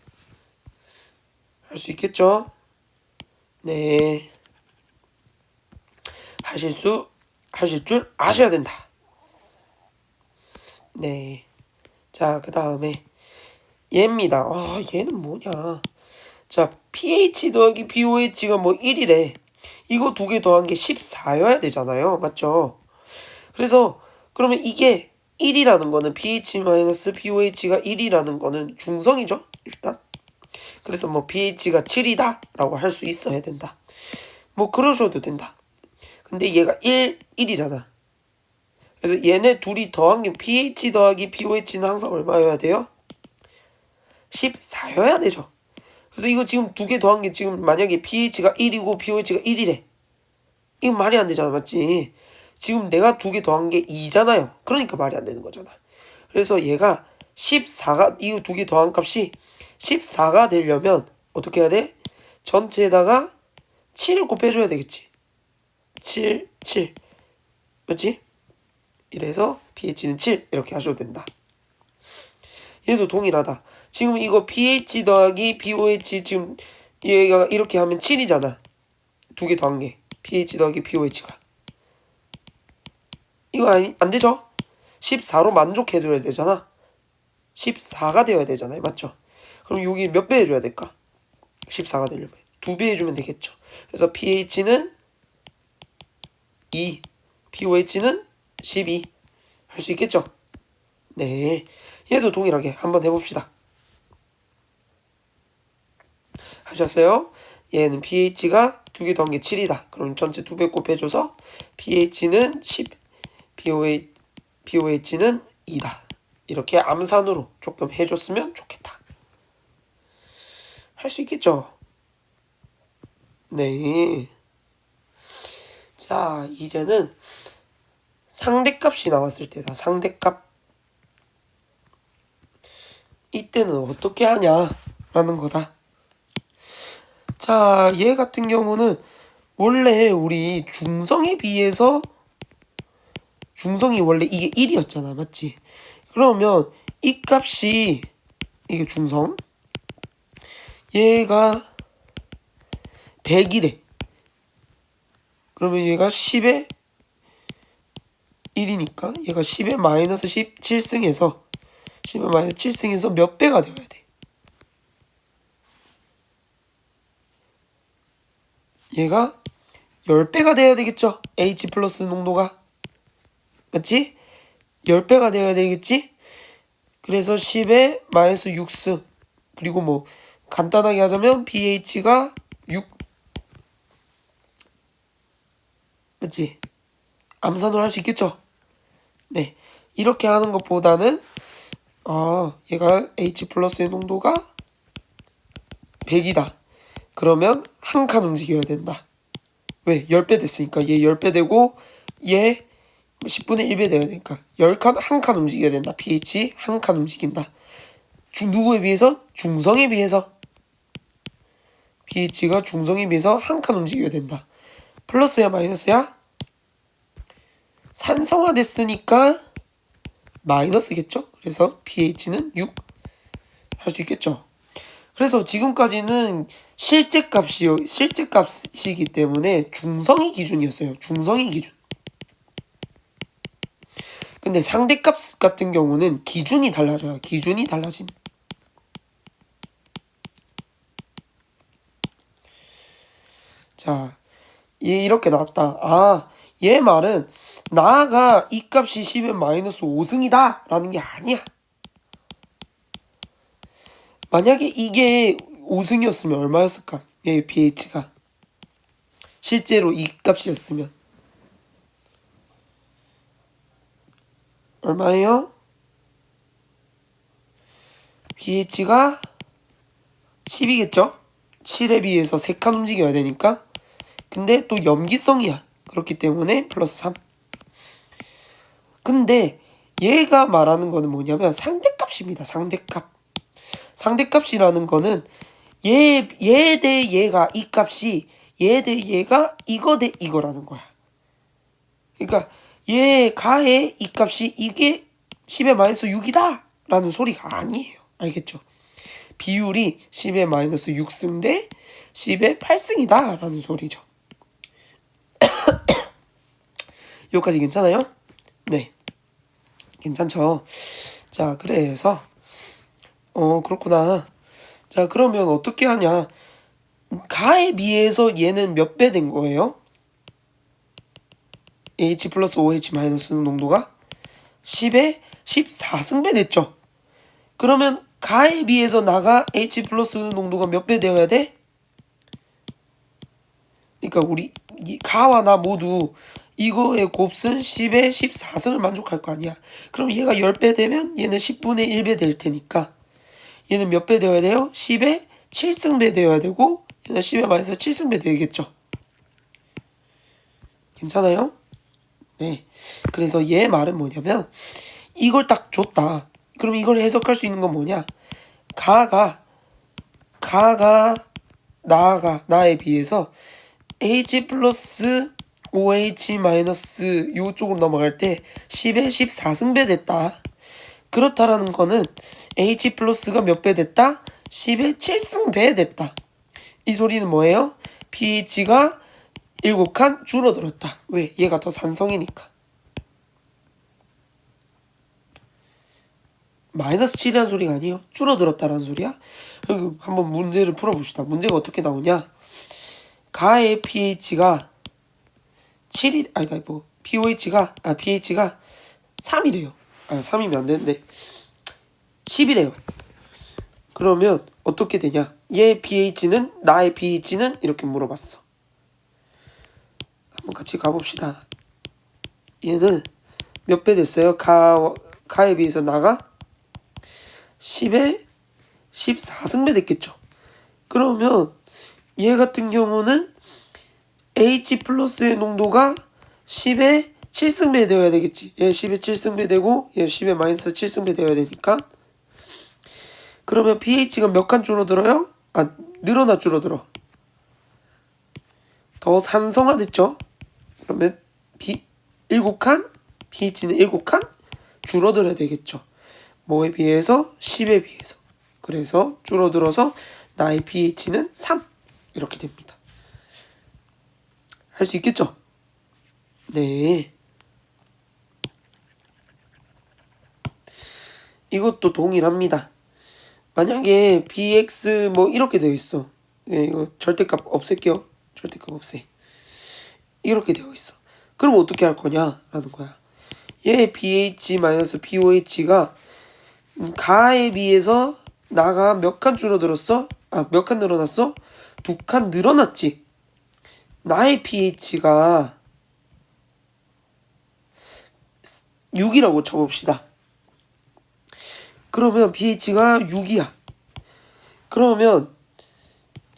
할 수 있겠죠? 네. 하실 줄 아셔야 된다. 네. 자, 그 다음에 얘입니다. 얘는 뭐냐. 자, pH 더하기 BOH가 뭐 1이래. 이거 두 개 더한 게 14여야 되잖아요. 맞죠? 그래서 그러면 이게 1이라는 거는 pH-POH가 1이라는 거는 중성이죠. 일단. 그래서 뭐 pH가 7이다 라고 할 수 있어야 된다. 뭐 그러셔도 된다. 근데 얘가 1이잖아. 그래서 얘네 둘이 더한 게 pH 더하기 pOH는 항상 얼마여야 돼요? 14여야 되죠. 그래서 이거 지금 두 개 더한 게 지금 만약에 pH가 1이고 pOH가 1이래. 이건 말이 안 되잖아. 맞지? 지금 내가 두 개 더한 게 2잖아요. 그러니까 말이 안 되는 거잖아. 그래서 얘가 14가 이 두 개 더한 값이 14가 되려면 어떻게 해야 돼? 전체에다가 7을 곱해줘야 되겠지. 7, 7. 맞지? 이래서 pH는 7 이렇게 하셔도 된다. 얘도 동일하다. 지금 이거 pH 더하기 pOH 지금 얘가 이렇게 하면 7이잖아. 두 개 더한 게 pH 더하기 pOH가 이거 안 되죠? 14로 만족해줘야 되잖아. 14가 되어야 되잖아요. 맞죠? 그럼 여기 몇 배 해줘야 될까? 14가 되려면 2배 해주면 되겠죠. 그래서 pH는 2, pOH는 12 할 수 있겠죠? 네, 얘도 동일하게 한번 해봅시다. 하셨어요? 얘는 pH가 두 개 더한 게 7이다. 그럼 전체 2배 곱해줘서 pH는 10, pOH는 2다. 이렇게 암산으로 조금 해줬으면 좋겠다. 할 수 있겠죠? 네. 자, 이제는 상대값이 나왔을 때다. 상대값. 이때는 어떻게 하냐라는 거다. 자, 얘 같은 경우는 원래 우리 중성에 비해서 중성이 원래 이게 1이었잖아. 맞지? 그러면 이 값이 이게 중성 얘가 100이래. 그러면 얘가 10에 1이니까 얘가 10에 마이너스 17승에서 10에 마이너스 7승에서 몇 배가 되어야 돼? 얘가 10배가 돼야 되겠죠? H 플러스 농도가. 맞지? 10배가 되어야 되겠지? 그래서 10에 마이너스 6승. 그리고 뭐 간단하게 하자면 pH가 6. 맞지? 암산을 할 수 있겠죠? 네. 이렇게 하는 것보다는 얘가 H 플러스의 농도가 100이다. 그러면 한 칸 움직여야 된다. 왜? 10배 됐으니까 얘 10배 되고 얘 10분의 1배 돼야 되니까 10칸 한 칸 움직여야 된다. pH 한 칸 움직인다. 누구에 비해서? 중성에 비해서. pH가 중성에 비해서 한 칸 움직여야 된다. 플러스야 마이너스야? 산성화 됐으니까 마이너스겠죠? 그래서 pH는 6 할 수 있겠죠? 그래서 지금까지는 실제 값이기 때문에 중성이 기준이었어요. 중성이 기준. 근데 상대값 같은 경우는 기준이 달라져요. 기준이 달라짐. 자, 얘 이렇게 나왔다. 얘 말은 나가 이 값이 10의 마이너스 5승이다 라는 게 아니야. 만약에 이게 5승이었으면 얼마였을까? 얘 pH가 실제로 이 값이었으면 얼마예요? pH가 10이겠죠? 7에 비해서 3칸 움직여야 되니까. 근데 또 염기성이야. 그렇기 때문에 플러스 3. 근데 얘가 말하는 거는 뭐냐면 상대값입니다. 상대값. 상대값이라는 거는 얘 대 얘가 이 값이 얘 대 얘가 이거 대 이거라는 거야. 그러니까 얘 가의 이 값이 이게 10의 마이너스 6이다 라는 소리가 아니에요. 알겠죠? 비율이 10의 마이너스 6승 대 10의 8승이다 라는 소리죠. 여기까지 괜찮아요? 네. 괜찮죠? 자, 그래서 그렇구나. 자, 그러면 어떻게 하냐? 가에 비해서 얘는 몇 배 된 거예요? H 플러스 OH 마이너스 농도가 10에 14승배 됐죠. 그러면 가에 비해서 나가 H 플러스 농도가 몇 배 되어야 돼? 그러니까 우리 가와 나 모두 이거의 곱은 10에 14승을 만족할 거 아니야. 그럼 얘가 10배 되면 얘는 10분의 1배 될 테니까 얘는 몇 배 되어야 돼요? 10에 7승배 되어야 되고 얘는 10에 마이너스 7승배 되겠죠. 괜찮아요? 네. 그래서 얘 말은 뭐냐면 이걸 딱 줬다. 그럼 이걸 해석할 수 있는 건 뭐냐? 가가 나에 비해서 H 플러스 OH 마이너스 요쪽으로 넘어갈 때 10에 14승배 됐다. 그렇다라는 거는 H 플러스가 몇 배 됐다? 10에 7승배 됐다. 이 소리는 뭐예요? pH가 7칸 줄어들었다. 왜? 얘가 더 산성이니까. 마이너스 7이라는 소리가 아니에요. 줄어들었다라는 소리야. 한번 문제를 풀어봅시다. 문제가 어떻게 나오냐? 가의 pH가 7이 아니다 뭐 pH가 3이래요. 3이면 안 되는데 10이래요. 그러면 어떻게 되냐? 얘 pH는 나의 pH는 이렇게 물어봤어. 한번 같이 가봅시다. 얘는 몇 배 됐어요? 가에 비해서 나가 10에 14승배 됐겠죠. 그러면 얘 같은 경우는 H 플러스의 농도가 10에 7승배 되어야 되겠지. 얘 10에 7승배 되고 얘 10에 마이너스 7승배 되어야 되니까. 그러면 pH가 몇 칸 줄어들어요? 늘어나 줄어들어? 더 산성화됐죠. 그러면 7칸? pH는 7칸? 줄어들어야 되겠죠. 뭐에 비해서? 10에 비해서. 그래서 줄어들어서 나의 pH는 3 이렇게 됩니다. 할 수 있겠죠? 네. 이것도 동일합니다. 만약에 bx 뭐 이렇게 되어 있어. 예, 이거 절대값 없앨게요. 절대값 없애. 이렇게 되어 있어. 그럼 어떻게 할 거냐? 라는 거야. 얘 pH-pOH가 가에 비해서 나가 몇 칸 줄어들었어? 몇 칸 늘어났어? 2칸 늘어났지. 나의 pH가 6이라고 쳐봅시다. 그러면 pH가 6이야. 그러면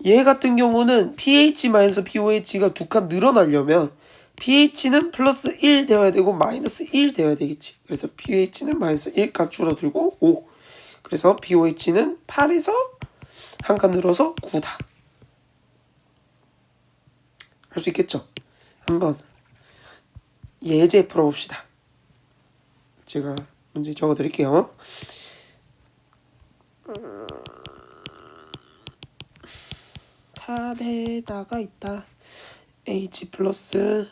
얘 같은 경우는 pH-pOH가 2칸 늘어나려면 pH는 플러스 1 되어야 되고 마이너스 1 되어야 되겠지. 그래서 pH는 마이너스 1칸 줄어들고 5. 그래서 pOH는 8에서 한 칸 늘어서 9다. 할 수 있겠죠? 한번 예제 풀어봅시다. 제가 문제 적어드릴게요. 탑에다가 있다. H 플러스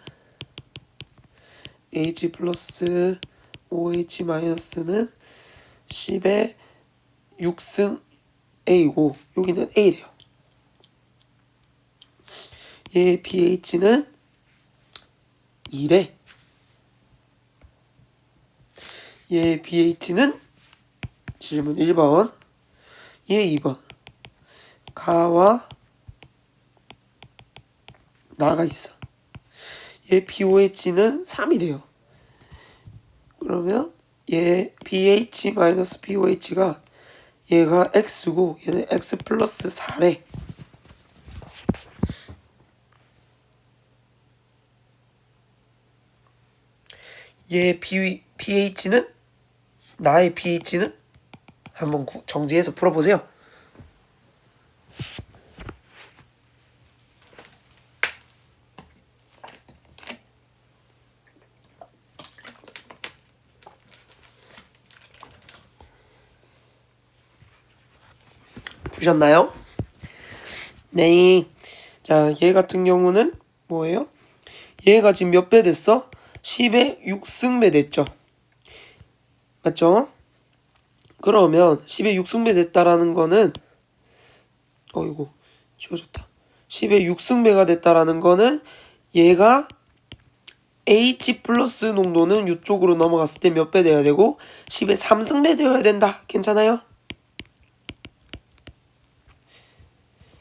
OH 마이너스는 10에 6승 A고 여기는 A래요. 얘 pH는 2래. 얘 pH는 질문 1번, 얘 2번. 가와 나가 있어. 얘 pOH는 3이래요. 그러면 얘 pH-pOH가 얘가 X고 얘는 X 플러스 4래. 얘 pH는 나의 pH는 한번 정지해서 풀어보세요. 푸셨나요? 네. 자, 얘 같은 경우는 뭐예요? 얘가 지금 몇 배 됐어? 10에 6승배 됐죠. 맞죠? 그러면 10에 6승배 됐다라는 거는 어이구 지워졌다. 10의 6승배가 됐다라는 거는 얘가 H 플러스 농도는 이쪽으로 넘어갔을 때 몇 배 돼야 되고 10의 3승배 되어야 된다. 괜찮아요?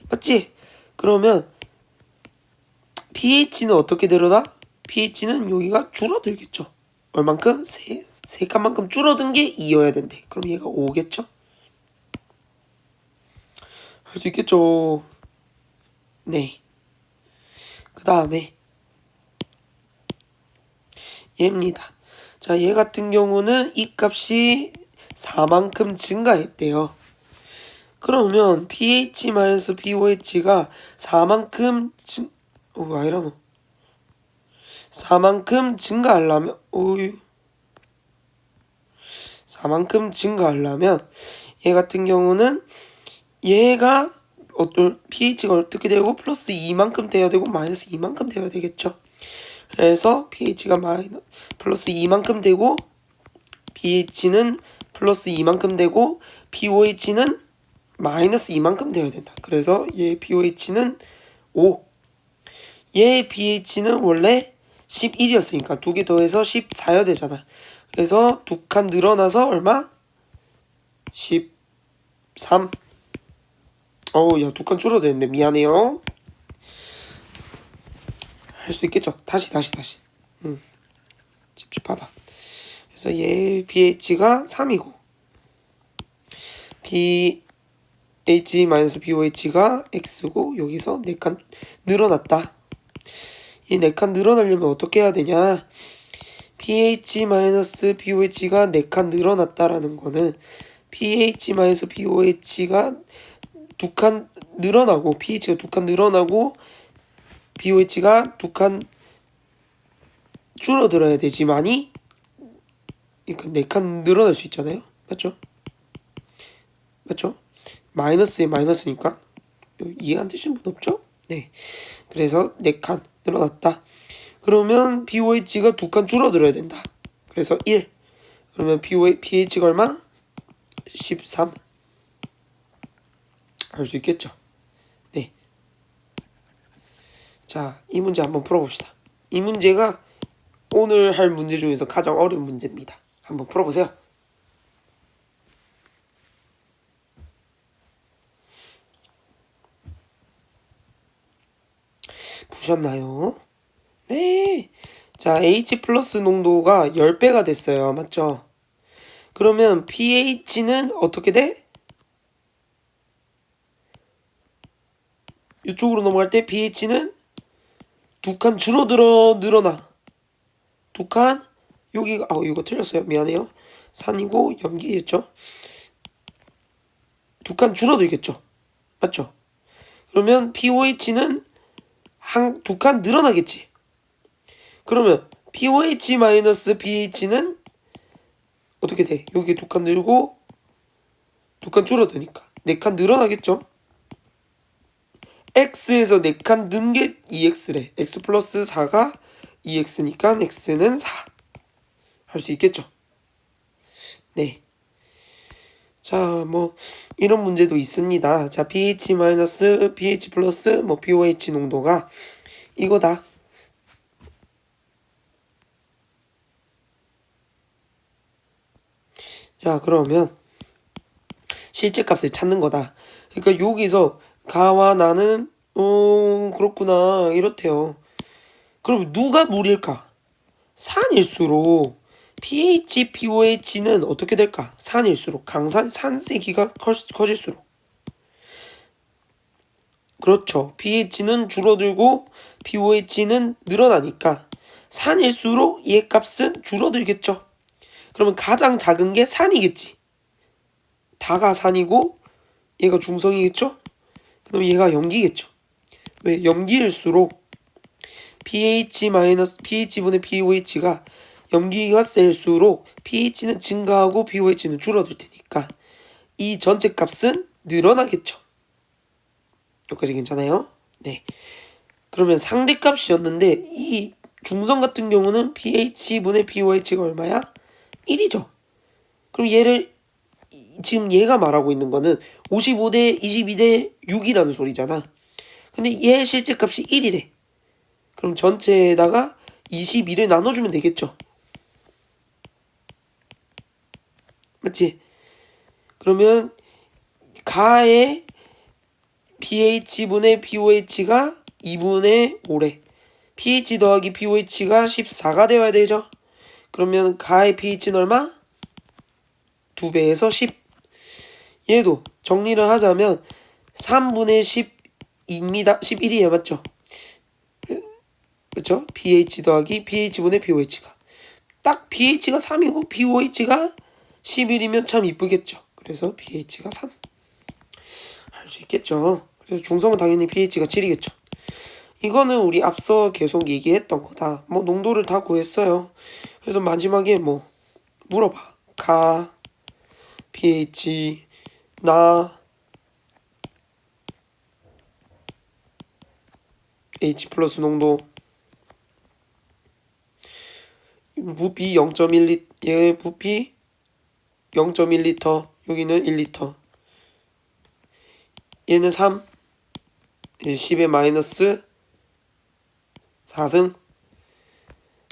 맞지? 그러면 pH는 어떻게 되려나? pH는 여기가 줄어들겠죠. 얼만큼? 세 칸만큼 줄어든 게 2여야 된대. 그럼 얘가 5겠죠? 할 수 있겠죠. 네. 그 다음에 얘입니다. 자, 얘 같은 경우는 이 값이 4만큼 증가했대요. 그러면 pH-pOH가 4만큼 왜 이러노? 4만큼 증가하려면 4만큼 증가하려면 얘 같은 경우는 얘가 pH가 어떻게 되고 플러스 2만큼 돼야 되고 마이너스 2만큼 돼야 되겠죠. 그래서 pH가 플러스 2만큼 되고 pH는 플러스 2만큼 되고 pOH는 마이너스 2만큼 되어야 된다. 그래서 얘 pOH는 5. 얘 pH는 원래 11이었으니까 두 개 더해서 14야 되잖아. 그래서 두 칸 늘어나서 얼마? 13. 야, 두 칸 줄어들었네. 미안해요. 할 수 있겠죠? 다시. 찝찝하다. 그래서 얘 pH가 3이고 pH-pOH가 X고 여기서 4칸 늘어났다. 이 4칸 늘어나려면 어떻게 해야 되냐? pH-pOH가 4칸 늘어났다라는 거는 pH-pOH가 2칸 늘어나고 pH가 2칸 늘어나고 pOH가 2칸 줄어들어야 되지만이 그러니까 4칸 늘어날 수 있잖아요. 맞죠? 마이너스에 마이너스니까 이해 안 되시는 분 없죠? 네. 그래서 4칸 늘어났다. 그러면 pOH가 2칸 줄어들어야 된다. 그래서 1. 그러면 pH가 얼마? 13. 할 수 있겠죠? 네. 자, 이 문제 한번 풀어봅시다. 이 문제가 오늘 할 문제 중에서 가장 어려운 문제입니다. 한번 풀어보세요. 보셨나요? 네. 자, H 플러스 농도가 10배가 됐어요. 맞죠? 그러면 pH는 어떻게 돼? 이쪽으로 넘어갈 때 pH는 2칸 늘어나. 2칸 여기가 이거 틀렸어요. 미안해요. 산이고 염기겠죠? 2칸 줄어들겠죠? 맞죠? 그러면 pOH는 2칸 늘어나겠지. 그러면 pOH-pH는 어떻게 돼? 여기 2칸 늘고 2칸 줄어드니까 4칸 늘어나겠죠? x에서 4칸 는 게 2x래. x 플러스 4가 2x니까 x는 4. 할 수 있겠죠? 네. 자, 뭐 이런 문제도 있습니다. 자, pH 마이너스 pH 플러스 뭐 pOH 농도가 이거다. 자, 그러면 실제 값을 찾는 거다. 그러니까 여기서 가와 나는 그렇구나 이렇대요. 그럼 누가 물일까? 산일수록 pH, pOH는 어떻게 될까? 산일수록 산세기가 커질수록 그렇죠. pH는 줄어들고 pOH는 늘어나니까 산일수록 얘 값은 줄어들겠죠. 그러면 가장 작은 게 산이겠지. 다가 산이고 얘가 중성이겠죠? 그럼 얘가 염기겠죠. 왜? 염기일수록 pH분의 pOH가 염기가 셀수록 pH는 증가하고 pOH는 줄어들 테니까 이 전체 값은 늘어나겠죠. 여기까지 괜찮아요? 네. 그러면 상대값이었는데 이 중성 같은 경우는 pH분의 pOH가 얼마야? 1이죠. 그럼 얘를 지금 얘가 말하고 있는 거는 55대 22대 6이라는 소리잖아. 근데 얘 실제값이 1이래. 그럼 전체에다가 22를 나눠주면 되겠죠. 맞지? 그러면 가의 pH분의 pOH가 2분의 5래. pH 더하기 pOH가 14가 되어야 되죠. 그러면 가의 pH는 얼마? 2배에서 10. 얘도 정리를 하자면 3분의 10입니다. 11이에요. 맞죠? 그쵸? pH 더하기 pH분의 pOH가. 딱 pH가 3이고 pOH가 11이면 참 이쁘겠죠. 그래서 pH가 3. 할 수 있겠죠. 그래서 중성은 당연히 pH가 7이겠죠. 이거는 우리 앞서 계속 얘기했던 거다. 뭐 농도를 다 구했어요. 그래서 마지막에 뭐 물어봐. 가, pH, 나, H 플러스 농도, 부피 0.1리, 얘 부피 0.1리터, 여기는 1리터. 얘는 3, 10의 마이너스 4승.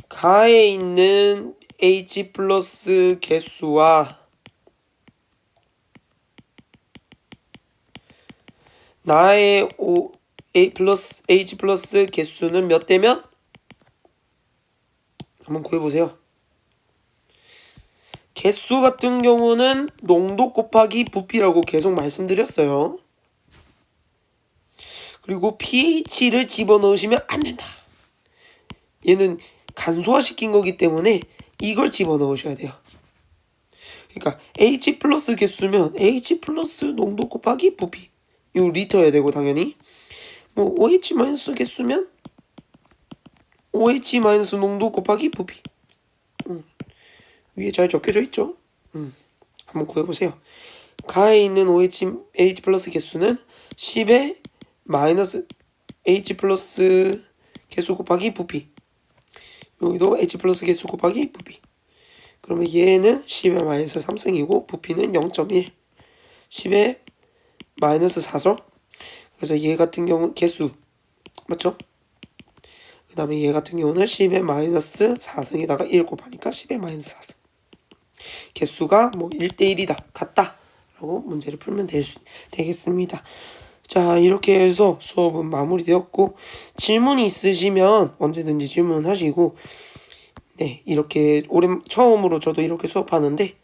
가에 있는 H 플러스 개수와 나의 H 플러스 개수는 몇 대면? 한번 구해보세요. 개수 같은 경우는 농도 곱하기 부피라고 계속 말씀드렸어요. 그리고 pH를 집어넣으시면 안 된다. 얘는 간소화시킨 거기 때문에 이걸 집어넣으셔야 돼요. 그러니까 H 플러스 개수면 H 플러스 농도 곱하기 부피. 이거 리터여야 되고 당연히. 뭐 OH 마이너스 개수면 OH 마이너스 농도 곱하기 부피. 위에 잘 적혀져 있죠? 한번 구해보세요. 가에 있는 H 플러스 개수는 10의 마이너스 H 플러스 개수 곱하기 부피. 여기도 H 플러스 개수 곱하기 부피. 그러면 얘는 10의 마이너스 3승이고 부피는 0.1. 10의 마이너스 4죠? 그래서 얘 같은 경우 개수 맞죠? 그 다음에 얘 같은 경우는 10의 마이너스 4승에다가 1 곱하니까 10의 마이너스 4승. 개수가 뭐 1대1이다. 같다. 라고 문제를 풀면 되겠습니다. 자, 이렇게 해서 수업은 마무리되었고 질문이 있으시면 언제든지 질문하시고 네, 이렇게 처음으로 저도 이렇게 수업하는데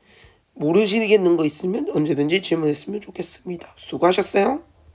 모르시겠는 거 있으면 언제든지 질문했으면 좋겠습니다. 수고하셨어요.